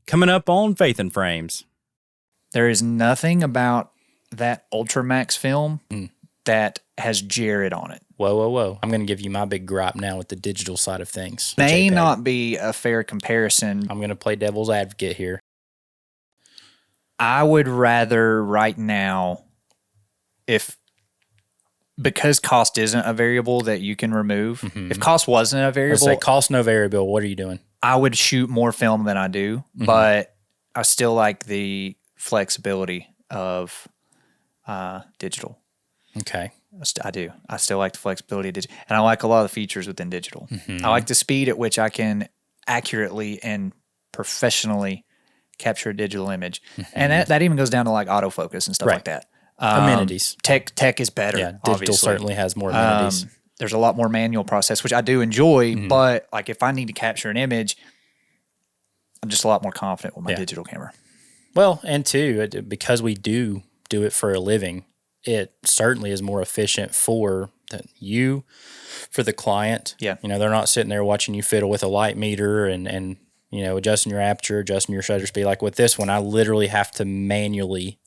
Coming up on Faith and Frames. There is nothing about that Ultramax film that has Jared on it. Whoa. I'm going to give you my big gripe now with the digital side of things. May not be a fair comparison. I'm going to play devil's advocate here. I would rather right now, because cost isn't a variable that you can remove, if cost wasn't a variable, Let's say cost no variable, what are you doing? I would shoot more film than I do, but I still like the flexibility of digital. Okay. I do. I still like the flexibility of digital, and I like a lot of the features within digital. I like the speed at which I can accurately and professionally capture a digital image, and that even goes down to like autofocus and stuff like that. Amenities. Tech is better. Yeah, digital obviously. certainly has more amenities. There's a lot more manual process, which I do enjoy, but like if I need to capture an image, I'm just a lot more confident with my digital camera. Well, and two, because we do it for a living, it certainly is more efficient for you, for the client. Yeah. You know, they're not sitting there watching you fiddle with a light meter and you know, adjusting your aperture, adjusting your shutter speed. Like with this one, I literally have to manually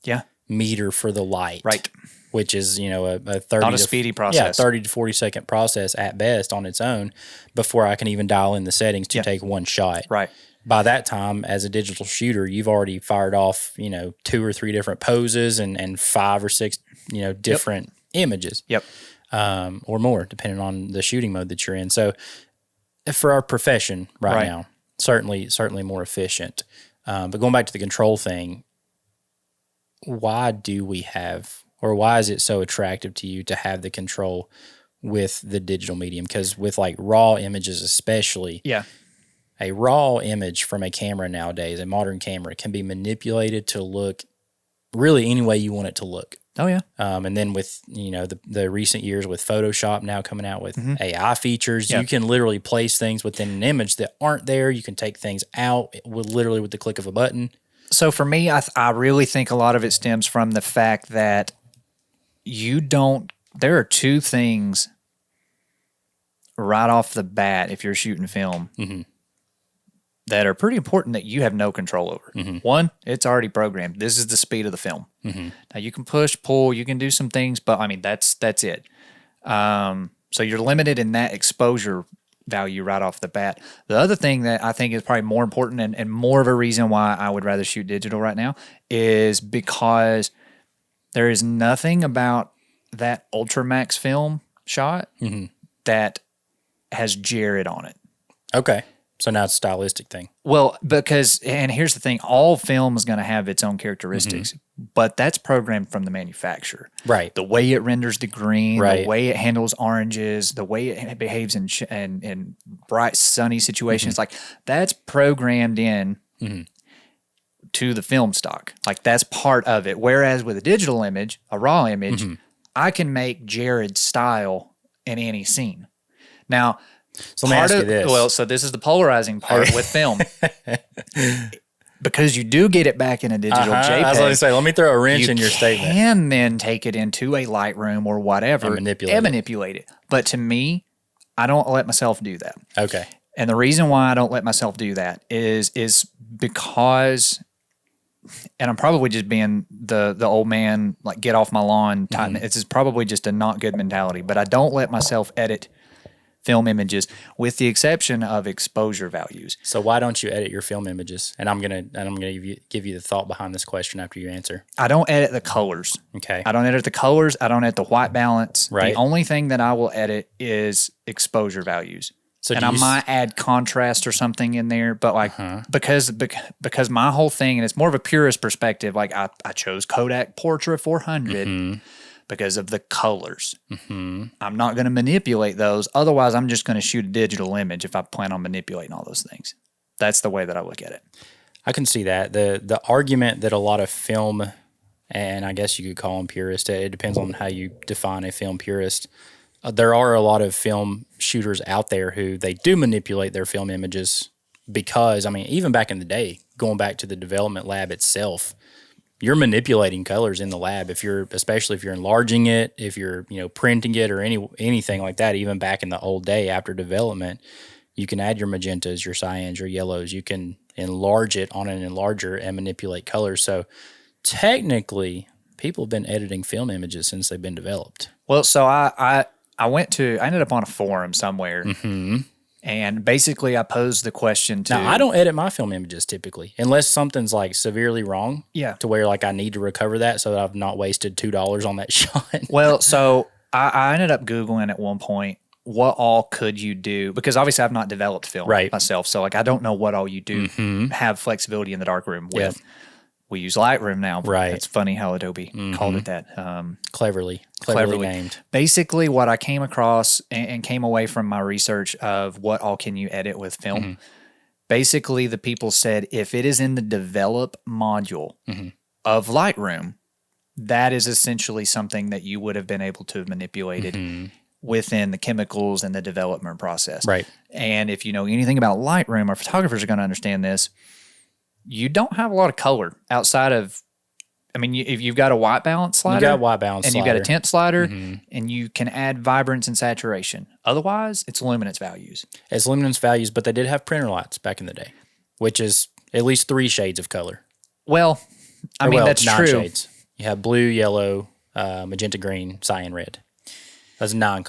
meter for the light. Right. Which is, you know, a 30 not a speedy process. Yeah, 30 to 40 second process at best on its own before I can even dial in the settings to take one shot. Right. By that time, as a digital shooter, you've already fired off, you know, 2 or 3 different poses and 5 or 6, you know, different images. Yep. Or more, depending on the shooting mode that you're in. So for our profession right now, certainly more efficient. But going back to the control thing, why do we have, or why is it so attractive to you to have the control with the digital medium? Because with like raw images especially, a raw image from a camera nowadays, a modern camera, can be manipulated to look really any way you want it to look. Oh, yeah. And then with, you know, the recent years with Photoshop now coming out with AI features, you can literally place things within an image that aren't there. You can take things out literally with the click of a button. So for me, I really think a lot of it stems from the fact that there are two things right off the bat if you're shooting film that are pretty important that you have no control over. One, it's already programmed. This is the speed of the film. Now you can push, pull, you can do some things, but I mean, that's it. So you're limited in that exposure value right off the bat. The other thing that I think is probably more important and more of a reason why I would rather shoot digital right now is because there is nothing about that Ultramax film shot that has Jared on it. Okay. So now it's a stylistic thing. Well, and here's the thing, all film is going to have its own characteristics, but that's programmed from the manufacturer. Right. The way it renders the green, the way it handles oranges, the way it behaves in bright, sunny situations, like that's programmed in to the film stock. Like that's part of it. Whereas with a digital image, a raw image, I can make Jared's style in any scene. Now, so let me ask you this. Well, so this is the polarizing part with film. Because you do get it back in a digital JPEG. I was going to say, let me throw a wrench in your statement. You can then take it into a Lightroom or whatever and manipulate it. But to me, I don't let myself do that. Okay. And the reason why I don't let myself do that is because, and I'm probably just being the old man, like get off my lawn type. It's probably just a not good mentality. But I don't let myself edit film images, with the exception of exposure values. So why don't you edit your film images? And I'm gonna give you the thought behind this question after you answer. I don't edit the colors. Okay. I don't edit the colors. I don't edit the white balance. Right. The only thing that I will edit is exposure values. So and I might add contrast or something in there, but like because my whole thing, and it's more of a purist perspective. Like I chose Kodak Portra 400. Because of the colors. I'm not going to manipulate those. Otherwise, I'm just going to shoot a digital image if I plan on manipulating all those things. That's the way that I look at it. I can see that. The argument that a lot of film, and I guess you could call them purist, it depends on how you define a film purist. There are a lot of film shooters out there who they do manipulate their film images because, I mean, even back in the day, going back to the development lab itself, you're manipulating colors in the lab especially if you're enlarging it, if you're, you know, printing it or anything like that. Even back in the old day after development, you can add your magentas, your cyans, your yellows. You can enlarge it on an enlarger and manipulate colors. So technically, people have been editing film images since they've been developed. Well, so I ended up on a forum somewhere, and basically I posed the question to. Now, I don't edit my film images typically, unless something's like severely wrong. Yeah. To where like I need to recover that so that I've not wasted $2 on that shot. Well, so I ended up Googling at one point what all could you do, because obviously I've not developed film myself, so like I don't know what all you do have flexibility in the darkroom with. Yep. We use Lightroom now. Right. It's funny how Adobe called it that. Cleverly named. Basically, what I came across and came away from my research of what all can you edit with film, basically the people said if it is in the develop module of Lightroom, that is essentially something that you would have been able to have manipulated within the chemicals and the development process. Right. And if you know anything about Lightroom, our photographers are going to understand this, you don't have a lot of color outside of, I mean, if you've got a white balance slider. You got white balance and slider. you've got a tint slider, and you can add vibrance and saturation. Otherwise, it's luminance values. It's luminance values, but they did have printer lights back in the day, which is at least 3 shades of color. Well, I mean, that's 9 true. shades. You have blue, yellow, magenta green, cyan red. That's 9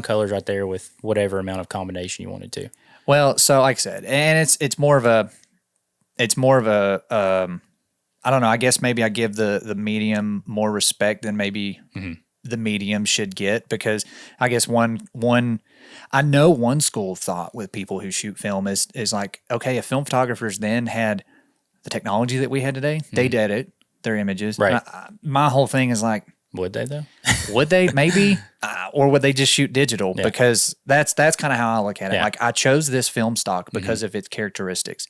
colors right there with whatever amount of combination you wanted to. Well, so like I said, and it's more of a I don't know, I guess maybe I give the medium more respect than maybe the medium should get, because I guess I know one school of thought with people who shoot film is like, okay, if film photographers then had the technology that we had today, they'd edit their images. Right. My whole thing is like, would they though? would they? Maybe. Or would they just shoot digital? Yeah. Because that's kind of how I look at it. Yeah. Like, I chose this film stock because of its characteristics.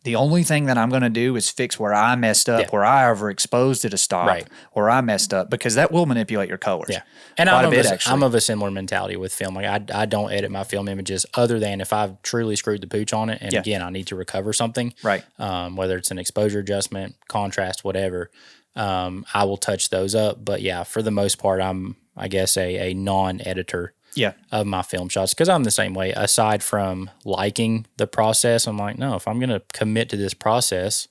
The only thing that I'm going to do is fix where I messed up, where I overexposed it a stock, where I messed up, because that will manipulate your colors. Yeah. And I'm of a similar mentality with film. Like I don't edit my film images other than if I've truly screwed the pooch on it. And again, I need to recover something. Right. Whether it's an exposure adjustment, contrast, whatever. I will touch those up. But yeah, for the most part, I'm, I guess, a non-editor of my film shots, because I'm the same way. Aside from liking the process, I'm like, no, if I'm going to commit to this process,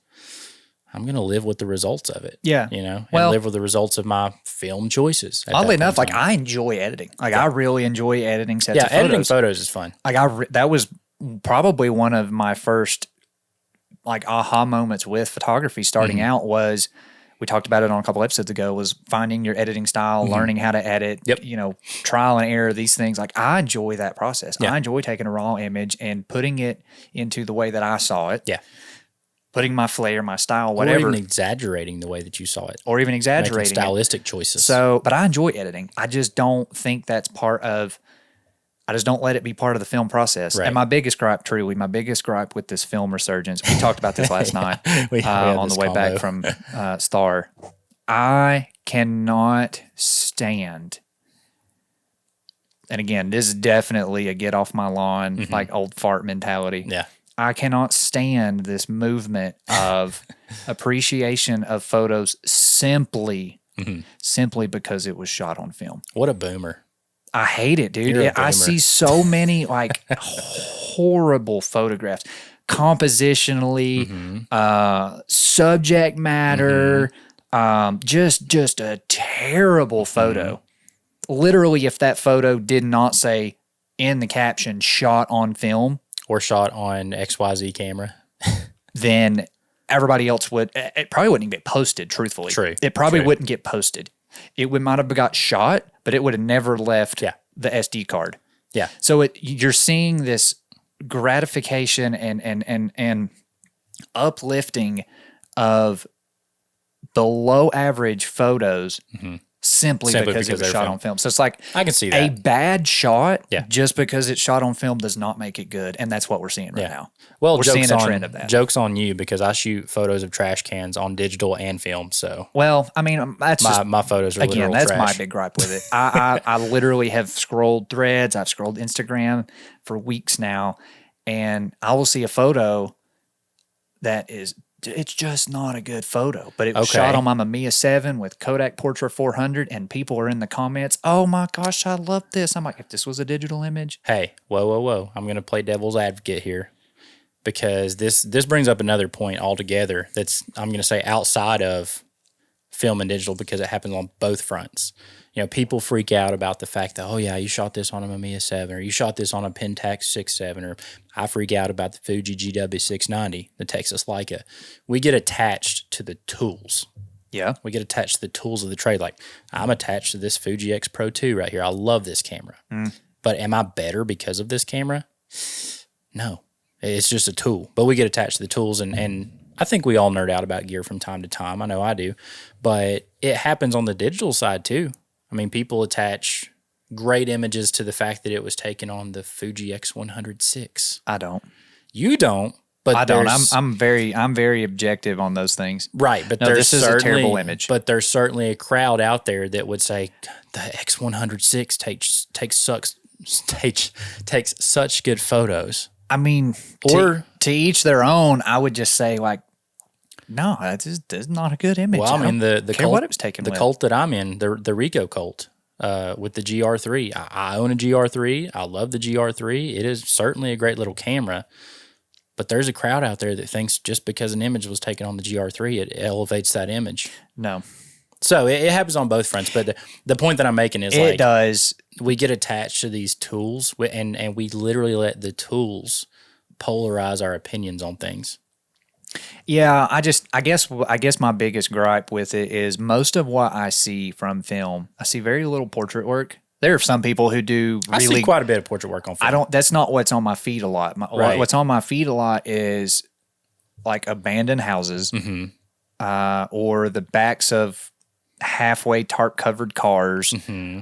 I'm going to live with the results of it. Yeah. You know, and live with the results of my film choices. Oddly enough, like I enjoy editing. Like I really enjoy editing sets of photos. Yeah, editing photos is fun. Like that was probably one of my first like aha moments with photography starting out was, we talked about it on a couple episodes ago, was finding your editing style, learning how to edit, you know, trial and error, these things. Like I enjoy that process. I enjoy taking a raw image and putting it into the way that I saw it. Yeah. Putting my flair, my style, whatever. Or even exaggerating the way that you saw it. Or even exaggerating. Making stylistic choices. So, but I enjoy editing. I just don't think that's I just don't let it be part of the film process. Right. And my biggest gripe with this film resurgence, we talked about this last night on the way back from Star. I cannot stand, and again, this is definitely a get off my lawn, like old fart mentality. Yeah. I cannot stand this movement of appreciation of photos simply because it was shot on film. What a boomer. I hate it, dude. I see so many like horrible photographs, compositionally, subject matter, just a terrible photo. Literally, if that photo did not say in the caption "shot on film" or "shot on XYZ camera," then everybody else would. It probably wouldn't get posted. Truthfully, it probably wouldn't get posted. It might have got shot, but it would have never left the SD card. Yeah. So you're seeing this gratification and uplifting of below average photos simply because it was shot on film. So it's like I can see that. A bad shot just because it's shot on film does not make it good, and that's what we're seeing right now. Well, we're seeing a trend of that. Joke's on you, because I shoot photos of trash cans on digital and film. So, well, I mean, that's my photos are again. That's trash. My big gripe with it. I literally have scrolled Threads. I've scrolled Instagram for weeks now, and I will see a photo that is. It's just not a good photo, but it was shot on my Mamiya 7 with Kodak Portra 400, and people are in the comments, "Oh my gosh, I love this." I'm like, if this was a digital image. Hey, whoa. I'm going to play devil's advocate here, because this brings up another point altogether that's, I'm going to say, outside of film and digital, because it happens on both fronts. You know, people freak out about the fact that, oh yeah, you shot this on a Mamiya 7, or you shot this on a Pentax 6.7, or I freak out about the Fuji GW 690, the Texas Leica. We get attached to the tools. Yeah. We get attached to the tools of the trade. Like, I'm attached to this Fuji X Pro 2 right here. I love this camera. But am I better because of this camera? No. It's just a tool. But we get attached to the tools, and I think we all nerd out about gear from time to time. I know I do. But it happens on the digital side too. I mean, people attach great images to the fact that it was taken on the Fuji X106. I don't. You don't. But I don't. I'm very objective on those things. Right, but no, this is a terrible image. But there's certainly a crowd out there that would say the X106 takes such good photos. I mean, or to each their own. I would just say, like, no, that's not a good image. Well, I mean, the cult, what it was taken. The with. cult that I'm in, the Ricoh cult, with the GR3. I own a GR3. I love the GR3. It is certainly a great little camera. But there's a crowd out there that thinks just because an image was taken on the GR3, it elevates that image. No. So it happens on both fronts. But the point that I'm making is, it does. We get attached to these tools, and we literally let the tools polarize our opinions on things. Yeah, I guess my biggest gripe with it is most of what I see from film, I see very little portrait work. There are some people who do really. I see quite a bit of portrait work on film. That's not what's on my feed a lot. Right. What's on my feed a lot is like abandoned houses, or the backs of halfway tarp covered cars,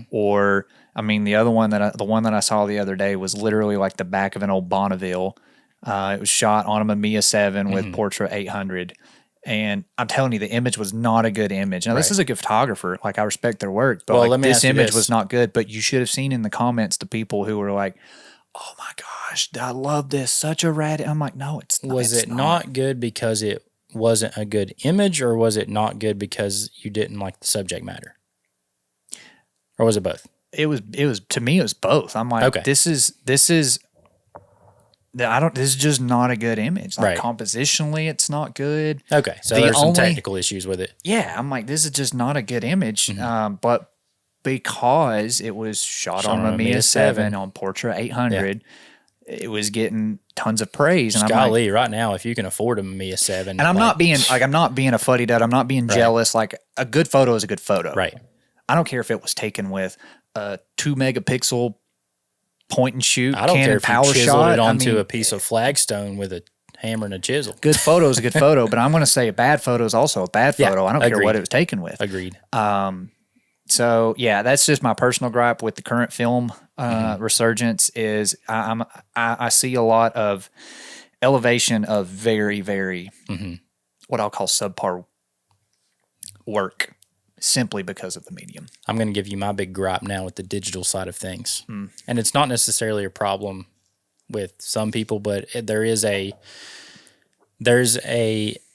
or I mean the one that I saw the other day was literally like the back of an old Bonneville. It was shot on a Mamiya 7 with Portra 800. And I'm telling you, the image was not a good image. Now, this is a good photographer. Like, I respect their work. But this image was not good. But you should have seen in the comments the people who were like, oh, my gosh, I love this. Such a rad. I'm like, no, it's not. Was it not good because it wasn't a good image, or was it not good because you didn't like the subject matter? Or was it both? It was to me, it was both. I'm like, okay. This is just not a good image. Like, compositionally, it's not good. Okay, so there's some technical issues with it. Yeah, I'm like, this is just not a good image. But because it was shot on a Mamiya 7 on Portra 800, it was getting tons of praise. And golly, I'm like, right now, if you can afford a Mamiya 7. And I'm not being a fuddy dud. I'm not being jealous. Like, a good photo is a good photo. Right. I don't care if it was taken with a 2 megapixel point and shoot. I don't Canon care if power you chiseled shot. it onto a piece of flagstone with a hammer and a chisel. Good photo is a good photo, but I'm going to say a bad photo is also a bad photo. I don't care what it was taken with. Agreed. So yeah, that's just my personal gripe with the current film resurgence. Is I see a lot of elevation of very, very what I'll call subpar work, simply because of the medium. I'm going to give you my big gripe now with the digital side of things. And it's not necessarily a problem with some people, but there's an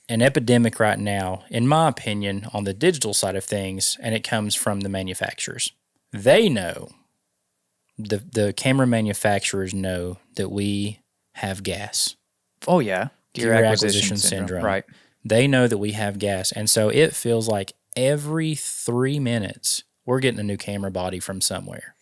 epidemic right now, in my opinion, on the digital side of things, and it comes from the manufacturers. They know, the camera manufacturers know that we have gas. Oh, yeah. Gear acquisition syndrome. Right. They know that we have gas, and so it feels like every 3 minutes, we're getting a new camera body from somewhere.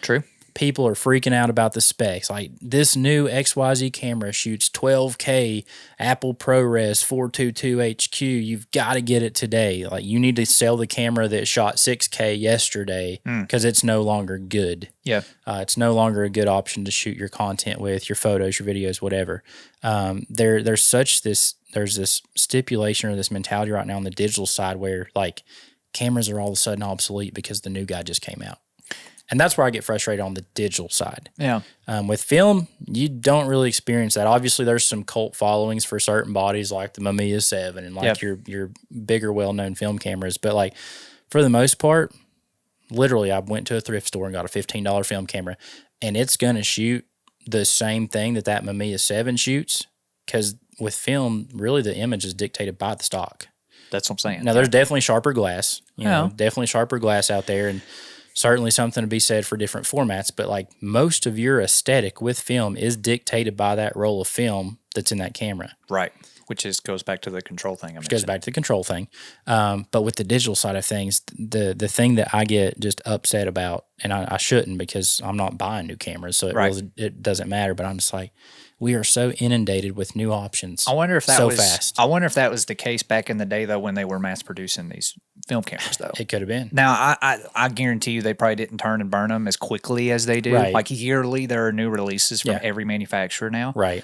True. People are freaking out about the specs. Like, this new XYZ camera shoots 12K Apple ProRes 422 HQ. You've got to get it today. Like, you need to sell the camera that shot 6K yesterday because it's no longer good. Yeah. It's no longer a good option to shoot your content with, your photos, your videos, whatever. There's this stipulation or this mentality right now on the digital side where, like, cameras are all of a sudden obsolete because the new guy just came out. And that's where I get frustrated on the digital side. Yeah. With film, you don't really experience that. Obviously, there's some cult followings for certain bodies like the Mamiya 7 and like your bigger, well-known film cameras. But like, for the most part, literally, I went to a thrift store and got a $15 film camera, and it's going to shoot the same thing that Mamiya 7 shoots, because with film, really the image is dictated by the stock. That's what I'm saying. Now, there's definitely sharper glass. Definitely sharper glass out there, and certainly something to be said for different formats, but like most of your aesthetic with film is dictated by that roll of film that's in that camera. Right. Which goes back to the control thing. Goes back to the control thing. But with the digital side of things, the thing that I get just upset about, and I shouldn't because I'm not buying new cameras, so it doesn't matter, but I'm just like, we are so inundated with new options. I wonder if that was fast. I wonder if that was the case back in the day though, when they were mass producing these film cameras though. It could have been. Now I guarantee you they probably didn't turn and burn them as quickly as they do. Right. Like yearly, there are new releases from every manufacturer now. Right.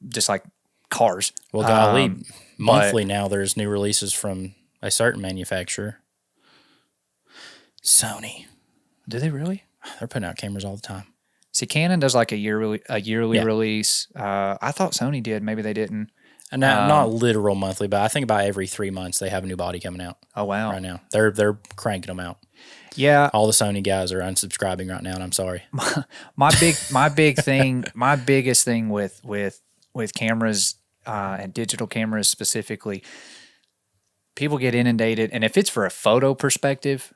Just like cars. Well, golly, monthly now there's new releases from a certain manufacturer. Sony. Do they really? They're putting out cameras all the time. See, Canon does like a yearly release. I thought Sony did. Maybe they didn't. And not literal monthly, but I think about every 3 months they have a new body coming out. Oh wow! Right now they're cranking them out. Yeah, all the Sony guys are unsubscribing right now, and I'm sorry. My biggest thing with cameras and digital cameras specifically, people get inundated, and if it's for a photo perspective,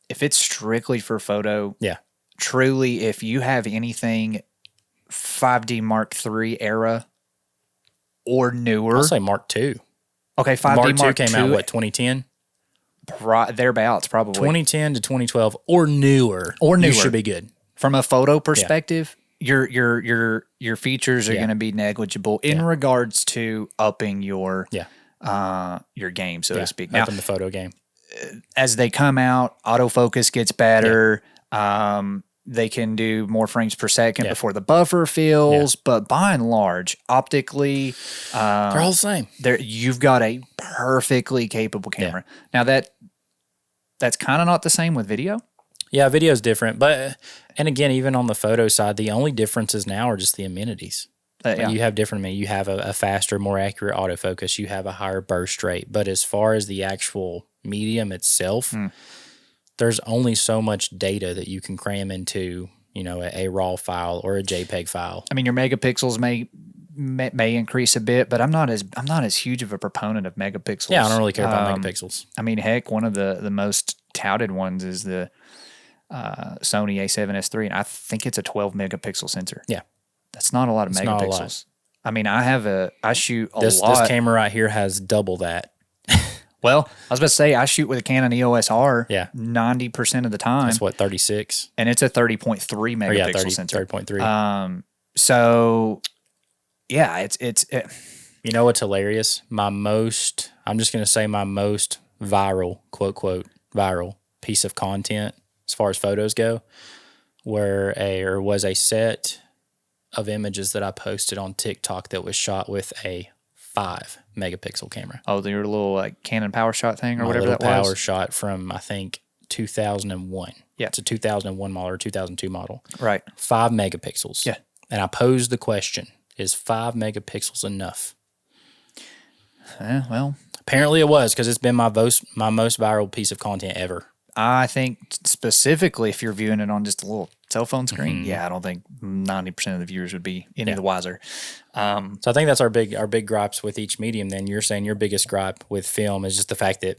if it's strictly for photo, truly, if you have anything 5D Mark III era or newer, I'll say Mark II. Okay, 5D Mark II came out what 2010. Thereabouts, probably 2010 to 2012 or newer. You should be good from a photo perspective. Your features are going to be negligible in regards to upping your game, so to speak. Now, upping the photo game. As they come out, autofocus gets better. They can do more frames per second before the buffer fills, but by and large, optically, they're all the same. You've got a perfectly capable camera. Now that's kind of not the same with video. Yeah, video is different, but and again, even on the photo side, the only differences now are just the amenities. You have different. You have a faster, more accurate autofocus. You have a higher burst rate, but as far as the actual medium itself, there's only so much data that you can cram into, a RAW file or a JPEG file. I mean, your megapixels may increase a bit, but I'm not as huge of a proponent of megapixels. Yeah, I don't really care about megapixels. I mean, heck, one of the most touted ones is the Sony A7S III, and I think it's a 12 megapixel sensor. Yeah, that's not a lot of megapixels. I mean, I shoot a lot. This camera right here has double that. Well, I was about to say, I shoot with a Canon EOS R 90% of the time. That's what, 36? And it's a 30.3 megapixel sensor. 30.3. So, yeah, it's you know what's hilarious? I'm just going to say my most viral, quote, viral piece of content as far as photos go, was a set of images that I posted on TikTok that was shot with a 5 megapixel camera. Oh, your little Canon Power Shot thing or whatever that was? Power Shot from, I think, 2001. Yeah. It's a 2001 model or 2002 model. Right. 5 megapixels. Yeah. And I posed the question, is 5 megapixels enough? Well. Apparently it was, because it's been my most viral piece of content ever. I think specifically if you're viewing it on just a little cell phone screen, I don't think 90% of the viewers would be any the wiser. So I think that's our big gripes with each medium. Then you're saying your biggest gripe with film is just the fact that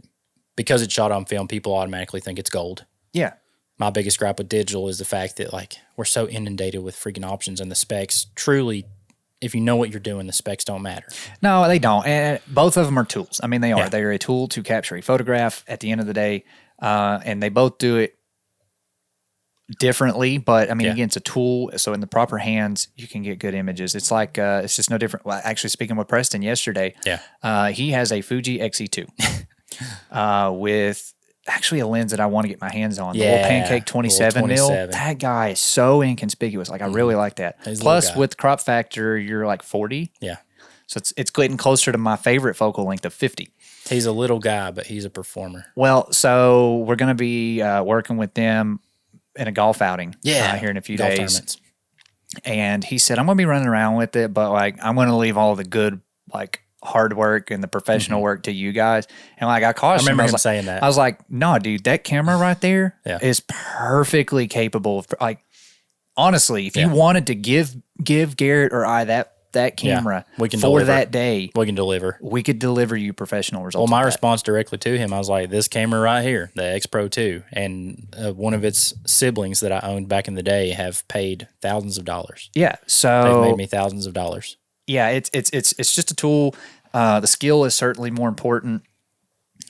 because it's shot on film, people automatically think it's gold. Yeah. My biggest gripe with digital is the fact that we're so inundated with freaking options, and the specs truly, if you know what you're doing, the specs don't matter. No, they don't. And both of them are tools. I mean, they are. Yeah. They are a tool to capture a photograph at the end of the day. And they both do it differently, but I mean, again, it's a tool. So in the proper hands, you can get good images. It's like, it's just no different. Well, actually speaking with Preston yesterday, he has a Fuji XE2 with actually a lens that I want to get my hands on. The little Pancake 27 mil. That guy is so inconspicuous. I really like that. Plus with crop factor, you're like 40. Yeah. So it's getting closer to my favorite focal length of 50. He's a little guy, but he's a performer. Well, so we're going to be working with them in a golf outing here in a few days. Tournaments. And he said, I'm going to be running around with it, but I'm going to leave all the good, hard work and the professional work to you guys. And I cautioned him. I remember him saying that. I was like, no, dude, that camera right there is perfectly capable of, honestly, if you wanted to give Garrett or I that that camera we can for deliver. that day, We can deliver. we could deliver you professional results. Well, my with that. response directly to him, I was like, this camera right here, the X Pro 2, and one of its siblings that I owned back in the day have paid thousands of dollars. Yeah, They've so made me thousands of dollars. yeah, it's just a tool. The skill is certainly more important.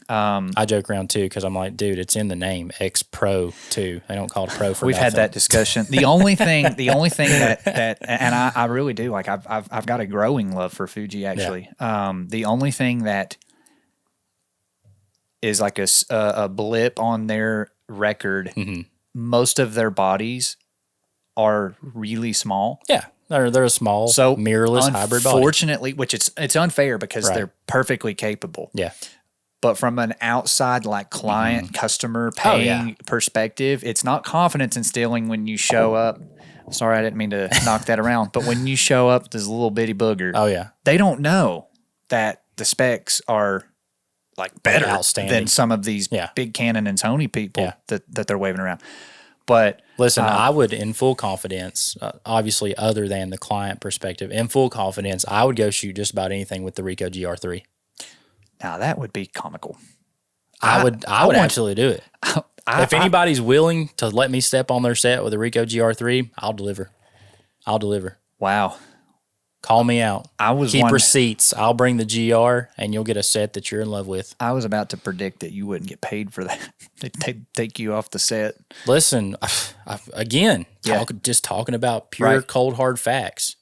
I joke around too because I'm like, dude, it's in the name X Pro 2. They don't call it Pro for We've had nothing. that discussion. The only thing that and I really do like. I've got a growing love for Fuji actually. The only thing that is like a blip on their record. Mm-hmm. Most of their bodies are really small. Yeah, they're a small, mirrorless hybrid body. Unfortunately, which it's unfair because they're perfectly capable. Yeah. But from an outside, like client, customer paying perspective, it's not confidence instilling when you show up. Sorry, I didn't mean to knock that around. But when you show up, this little bitty booger, they don't know that the specs are like better than some of these big Canon and Sony people that they're waving around. But listen, I would, in full confidence, obviously other than the client perspective, in full confidence, I would go shoot just about anything with the Ricoh GR3. Now that would be comical. I would absolutely do it. If anybody's willing to let me step on their set with a Ricoh GR3, I'll deliver. Wow. Call me out. Keep one, receipts. I'll bring the GR, and you'll get a set that you're in love with. I was about to predict that you wouldn't get paid for that. They'd take you off the set. Listen, just talking about pure cold hard facts.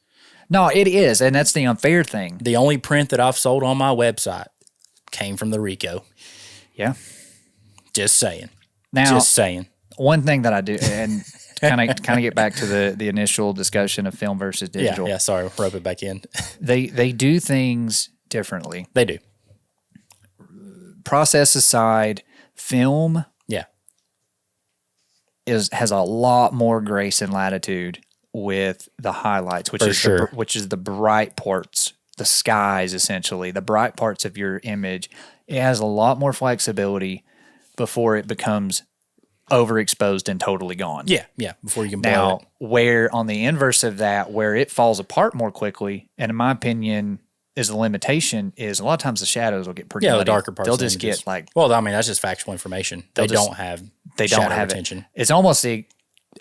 No, it is, and that's the unfair thing. The only print that I've sold on my website came from the Ricoh. Yeah. Just saying. One thing that I do, and kind of get back to the initial discussion of film versus digital. Yeah. Sorry, rope it back in. They do things differently. They do. Process aside, film has a lot more grace and latitude with the highlights, which is the bright parts, the skies essentially, the bright parts of your image. It has a lot more flexibility before it becomes overexposed and totally gone. Yeah. Before you can blow it. Where on the inverse of that, where it falls apart more quickly, and in my opinion, is the limitation is a lot of times the shadows will get pretty muddy. The darker parts. They'll just get like. Well, I mean that's just factual information. They don't have retention. It's almost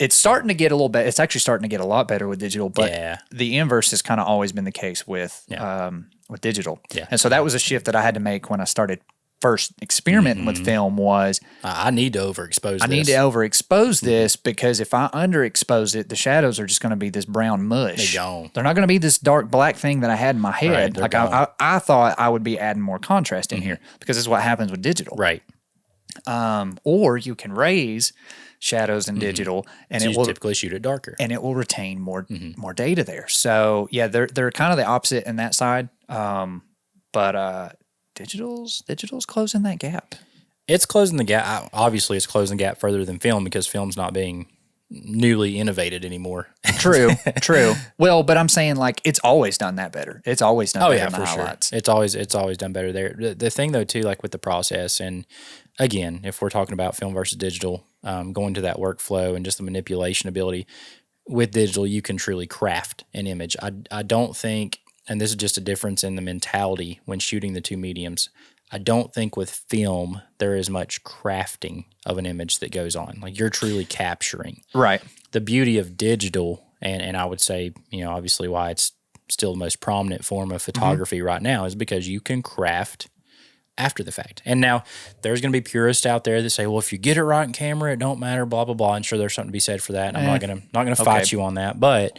it's starting to get a little bit. It's actually starting to get a lot better with digital, but the inverse has kind of always been the case with digital. Yeah. And so that was a shift that I had to make when I started first experimenting with film. Was I need to overexpose. I need to overexpose this because if I underexpose it, the shadows are just going to be this brown mush. They're not going to be this dark black thing that I had in my head. Like I thought I would be adding more contrast in here because this is what happens with digital. Right. Or you can raise shadows in digital, and so it will typically shoot it darker, and it will retain more data there. So yeah, they're kind of the opposite in that side. But digital's closing that gap. It's closing the gap. Obviously, it's closing the gap further than film because film's not being newly innovated anymore. True. Well, but I'm saying like it's always done that better. It's always done better in the highlights. Sure. It's always done better there. The thing though too, like with the process, and again, if we're talking about film versus digital, going to that workflow and just the manipulation ability with digital, you can truly craft an image. I don't think, and this is just a difference in the mentality when shooting the two mediums. I don't think with film there is much crafting of an image that goes on. Like you're truly capturing. Right. The beauty of digital, and I would say, obviously why it's still the most prominent form of photography right now is because you can craft after the fact. And now there's going to be purists out there that say, well, if you get it right in camera, it don't matter, blah, blah, blah. And sure, there's something to be said for that. And I'm not going to fight you on that, but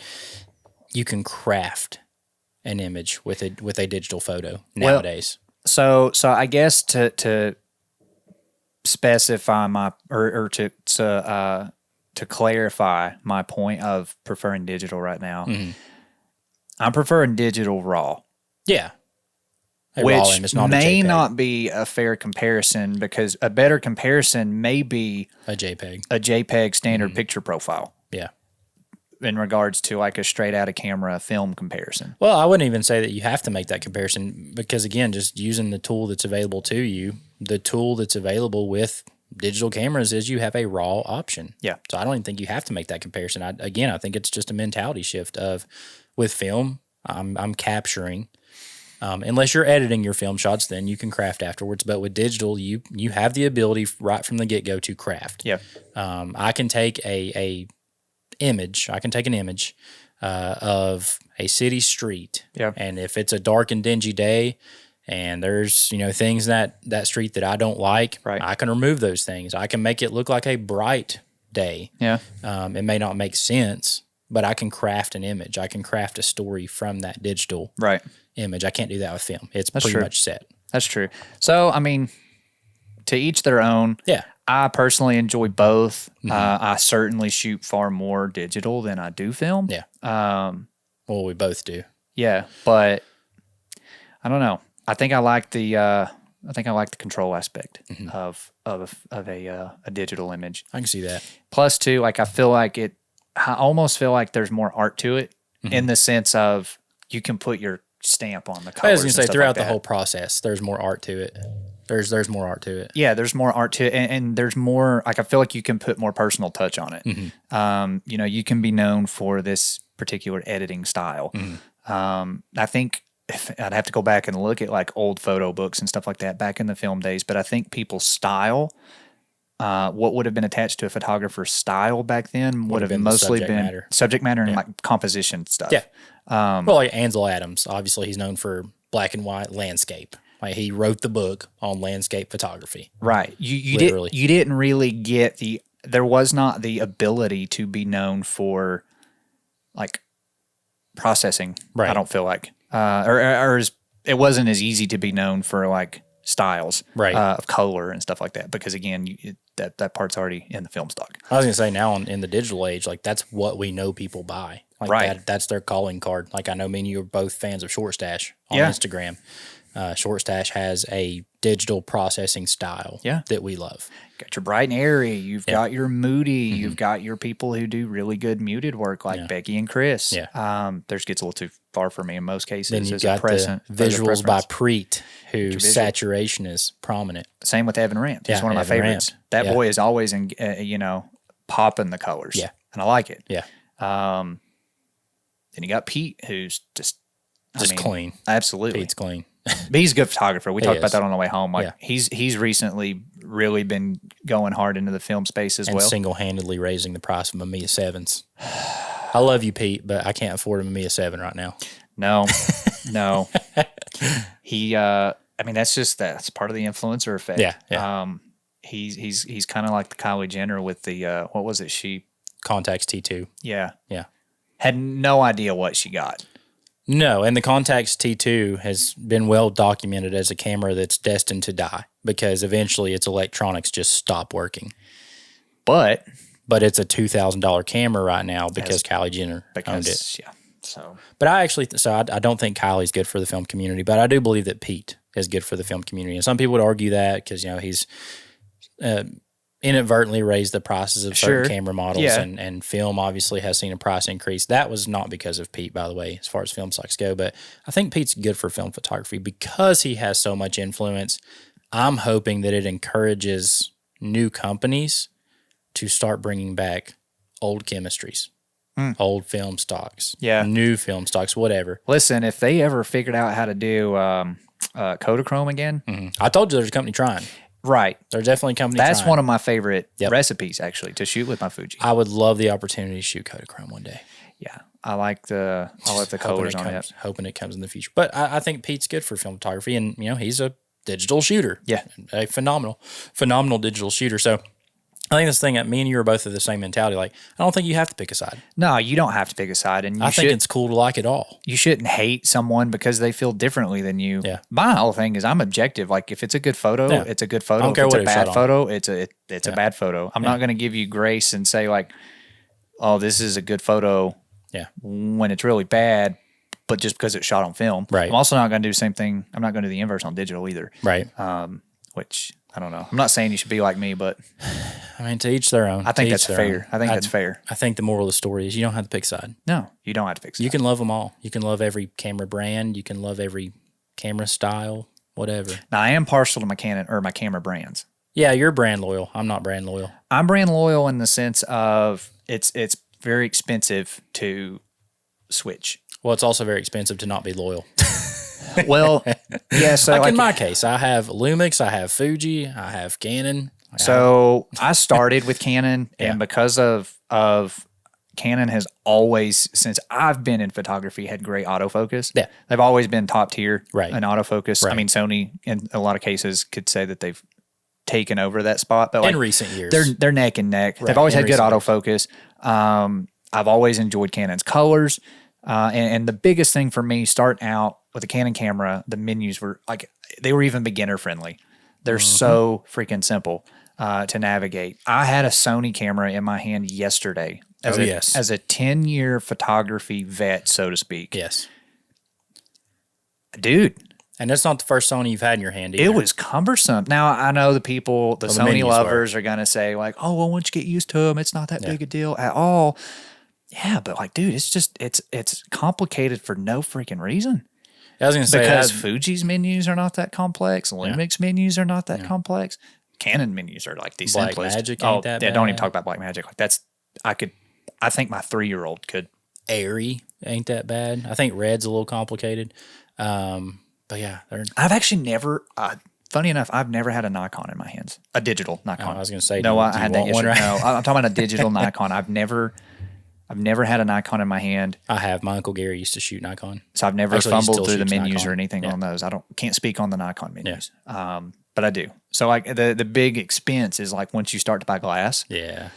you can craft an image with a digital photo nowadays. So I guess to specify my or to clarify my point of preferring digital right now, I'm preferring digital raw. Yeah. Which may not be a fair comparison because a better comparison may be a JPEG. A JPEG standard picture profile. Yeah. In regards to like a straight out of camera film comparison. Well, I wouldn't even say that you have to make that comparison because again, just using the tool that's available to you, the tool that's available with digital cameras is you have a raw option. Yeah. So I don't even think you have to make that comparison. I think it's just a mentality shift of with film. I'm capturing. Unless you're editing your film shots, then you can craft afterwards. But with digital, you have the ability right from the get-go to craft. Yeah. I can take an image of a city street. Yeah. And if it's a dark and dingy day and there's, things that street that I don't like, Right. I can remove those things. I can make it look like a bright day. Yeah. It may not make sense, but I can craft an image. I can craft a story from that digital Right. image. I can't do that with film. It's That's pretty true. much set. That's true. So, I mean, to each their own. Yeah. I personally enjoy both. I certainly shoot far more digital than I do film. Yeah. Well, we both do. Yeah, but I don't know. I think I like the control aspect of a digital image. I can see that. Plus, too, like I almost feel like there's more art to it in the sense of you can put your stamp on the colors. I was going to say, and stuff throughout like the that. whole process, there's more art to it. There's more art to it. Yeah, there's more art to it, and there's more. Like I feel like you can put more personal touch on it. You can be known for this particular editing style. I think I'd have to go back and look at like old photo books and stuff like that back in the film days, but I think people's style, what would have been attached to a photographer's style back then would have been the mostly subject been matter. subject matter and like composition stuff. Yeah. Well, like Ansel Adams, obviously he's known for black and white landscape. Like he wrote the book on landscape photography. Right. You Literally. didn't really get there was not the ability to be known for like processing. Right. I don't feel like, it wasn't as easy to be known for like styles Right. Of color and stuff like that. Because again, that part's already in the film stock. I was going to say now in the digital age, like that's what we know people buy. Like Right. that's their calling card. Like I know me and you are both fans of Short Stash on Yeah. Instagram. Short Stash has a digital processing style Yeah. that we love. Got your bright and airy. You've got your moody. You've got your people who do really good muted work, like Becky and Chris. Yeah. Theirs gets a little too far for me in most cases. Then you've as a got present, the as a visuals by preference. Preet, whose visual. saturation is prominent. Same with Evan Rant. He's Yeah, one of my Evan favorites. Rant. That Yeah. boy is always in, popping the colors. Yeah. And I like it. Yeah. Then you got Pete, who's just Clean. Absolutely. Pete's clean. But he's a good photographer. We talked about is. that on the way home. Like Yeah. he's recently really been going hard into the film space as And well. single-handedly raising the price of Mamiya 7s. I love you, Pete, but I can't afford a Mamiya 7 right now. No. He that's part of the influencer effect. Yeah, yeah. He's kind of like the Kylie Jenner with the what was it? Contax T2. Yeah. Yeah. Had no idea what she got. No, and the Contax T2 has been well documented as a camera that's destined to die because eventually its electronics just stop working. But it's a $2,000 camera right now because Kylie Jenner owned it. yeah. So But I don't think Kylie's good for the film community, but I do believe that Pete is good for the film community. And some people would argue that because, he's inadvertently raised the prices of certain camera models Yeah. and film obviously has seen a price increase. That was not because of Pete, by the way, as far as film stocks go. But I think Pete's good for film photography because he has so much influence. I'm hoping that it encourages new companies to start bringing back old chemistries, old film stocks, new film stocks, whatever. listen, if they ever figured out how to do Kodachrome again, I told you there's a company trying. right? There's definitely a company That's trying. one of my favorite Yep. recipes actually to shoot with my Fuji. I would love the opportunity to shoot Kodachrome one day. Yeah, I like the colors on it. Hoping it comes in the future. But I think Pete's good for film photography, and he's a digital shooter. Yeah. A phenomenal digital shooter. So I think this thing that me and you are both of the same mentality. Like, I don't think you have to pick a side. No, you don't have to pick a side, and I think it's cool to like it all. you shouldn't hate someone because they feel differently than you. Yeah. My whole thing is I'm objective. Like if it's a good photo, Yeah. it's a good photo. I don't If care it's what a it's shot bad on. photo, it's a bad photo. I'm not going to give you grace and say like, oh, this is a good photo. Yeah. When it's really bad, but just because it's shot on film. Right. I'm also not going to do the same thing. I'm not going to do the inverse on digital either. Right. Which I don't know. I'm not saying you should be like me, but I mean, to each their own. I think To that's each their fair. own. I think that's fair. I think the moral of the story is you don't have to pick a side. No, you don't have to pick. You can love them all. You can love every camera brand. You can love every camera style, whatever. Now I am partial to my Canon or my camera brands. Yeah, you're brand loyal. I'm not brand loyal. I'm brand loyal in the sense of it's very expensive to switch. Well, it's also very expensive to not be loyal. Well, yeah. So like in my case, I have Lumix, I have Fuji, I have Canon. So I started with Canon, and because of Canon has always, since I've been in photography, had great autofocus. Yeah. They've always been top tier Right. in autofocus. Right. I mean, Sony in a lot of cases could say that they've taken over that spot, but in recent years, they're neck and neck. Right. They've always In had good recent autofocus. I've always enjoyed Canon's colors. And the biggest thing for me, starting out with a Canon camera, the menus were like, they were even beginner friendly. They're so freaking simple to navigate. I had a Sony camera in my hand yesterday as a 10-year photography vet, so to speak. Yes. Dude. And that's not the first Sony you've had in your hand either. It was cumbersome. Now, I know the people, the Sony lovers are going to say like, oh, well, once you get used to them, it's not that big a deal at all. Yeah, but like, dude, it's just, it's complicated for no freaking reason. I was going to say, because Fuji's menus are not that complex. Lumix menus are not that complex. Canon menus are like the simplest. Blackmagic ain't that bad. Don't even talk about Blackmagic. Like I think my 3-year-old could. Airy ain't that bad. I think Red's a little complicated. But yeah, I've actually never, funny enough, I've never had a Nikon in my hands. A digital Nikon. I was going to say, no, I had that one, right? No, I'm talking about a digital Nikon. I've never had a Nikon in my hand. I have. My Uncle Gary used to shoot Nikon. So I've never fumbled through the menus Nikon. Or anything on those. Can't speak on the Nikon menus. But I do. So like the big expense is like once you start to buy glass. Yeah.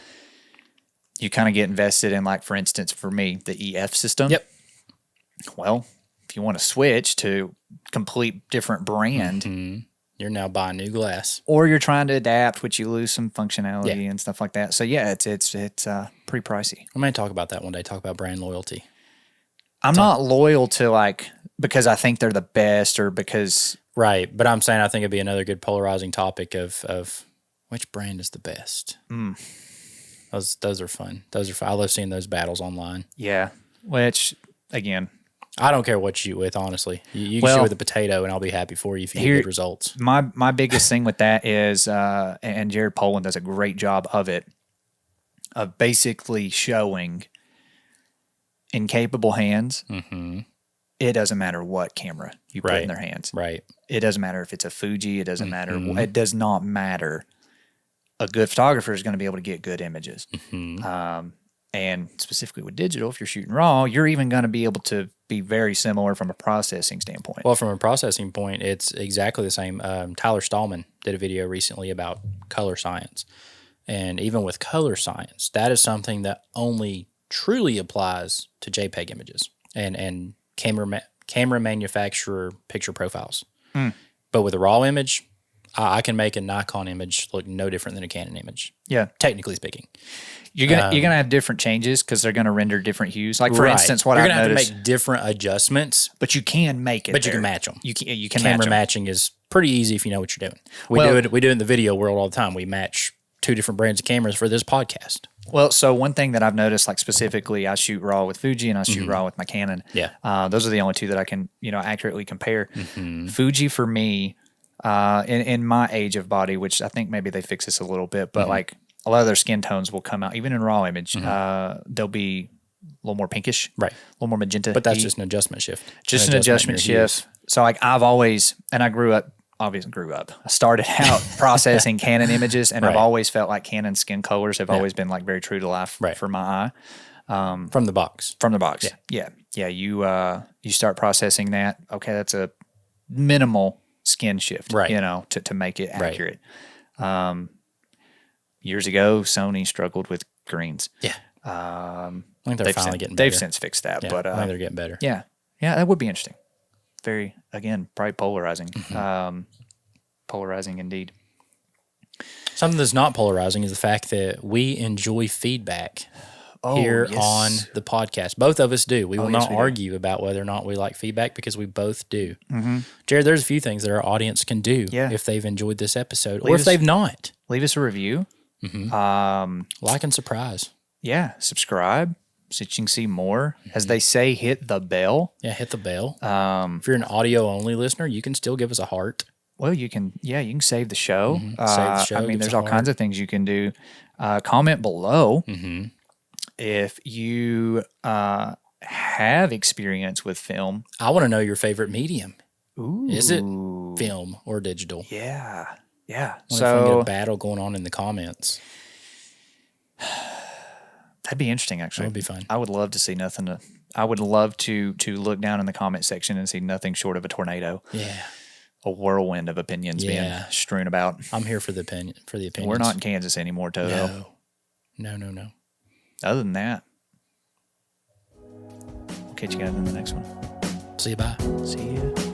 You kind of get invested in, like, for instance, for me, the EF system. Yep. Well, if you want to switch to complete different brand, you're now buying new glass, or you're trying to adapt, which you lose some functionality and stuff like that. So yeah, it's pretty pricey. I'm going to talk about that one day. Talk about brand loyalty. I'm not loyal to like because I think they're the best or because right, but I'm saying I think it'd be another good polarizing topic of which brand is the best. Those are fun. I love seeing those battles online. Yeah, which again, I don't care what you shoot with. Honestly, you can shoot with a potato, and I'll be happy for you if you get good results. My biggest thing with that is, and Jared Poland does a great job of it, of basically showing incapable hands. It doesn't matter what camera you put in their hands. Right. It doesn't matter if it's a Fuji. It doesn't matter. It does not matter. A good photographer is going to be able to get good images. And specifically with digital, if you're shooting raw, you're even going to be able to be very similar from a processing standpoint. Well, from a processing point, it's exactly the same. Tyler Stallman did a video recently about color science. And even with color science, that is something that only truly applies to JPEG images and camera manufacturer picture profiles. But with a raw image, I can make a Nikon image look no different than a Canon image. Yeah, technically speaking, you're gonna have different changes because they're gonna render different hues. Like for instance, what you're I've gonna have noticed, to make different adjustments, but you can make it. But you can match them. You can camera match them. matching is pretty easy if you know what you're doing. We do it in the video world all the time. We match 2 different brands of cameras for this podcast. Well, so one thing that I've noticed, like specifically, I shoot raw with Fuji and I shoot raw with my Canon. Yeah, those are the only 2 that I can accurately compare. Fuji for me. In my age of body, which I think maybe they fix this a little bit, but like a lot of their skin tones will come out, even in raw image, they'll be a little more pinkish, right? A little more magenta. But that's just an adjustment shift. Just an adjustment shift. So like I've always, and I started out processing Canon images, and I've always felt like Canon skin colors have always been like very true to life for my eye. From the box. Yeah. You start processing that. Okay, that's a minimal skin shift, to make it accurate. Years ago, Sony struggled with greens. Yeah. I think they're finally getting better. They've since fixed that, but I think they're getting better. Yeah, that would be interesting. Very, again, probably polarizing. Polarizing indeed. Something that's not polarizing is the fact that we enjoy feedback here on the podcast. Both of us do. We will not argue about whether or not we like feedback because we both do. Jared, there's a few things that our audience can do if they've enjoyed this episode or if they've not. Leave us a review. Like and surprise. Yeah, subscribe so you can see more. As they say, hit the bell. Yeah, hit the bell. If you're an audio-only listener, you can still give us a heart. Well, you can save the show. Save the show. I mean, there's all kinds of things you can do. Comment below. If you have experience with film. I want to know your favorite medium. Ooh. Is it film or digital? Yeah. What if we get So a battle going on in the comments? that'd be interesting, actually. That would be fun. I would love to see I would love to look down in the comment section and see nothing short of a tornado. Yeah. A whirlwind of opinions being strewn about. I'm here for the opinions. We're not in Kansas anymore, Toto. No. Other than that, we'll catch you guys in the next one. See you. Bye. See ya.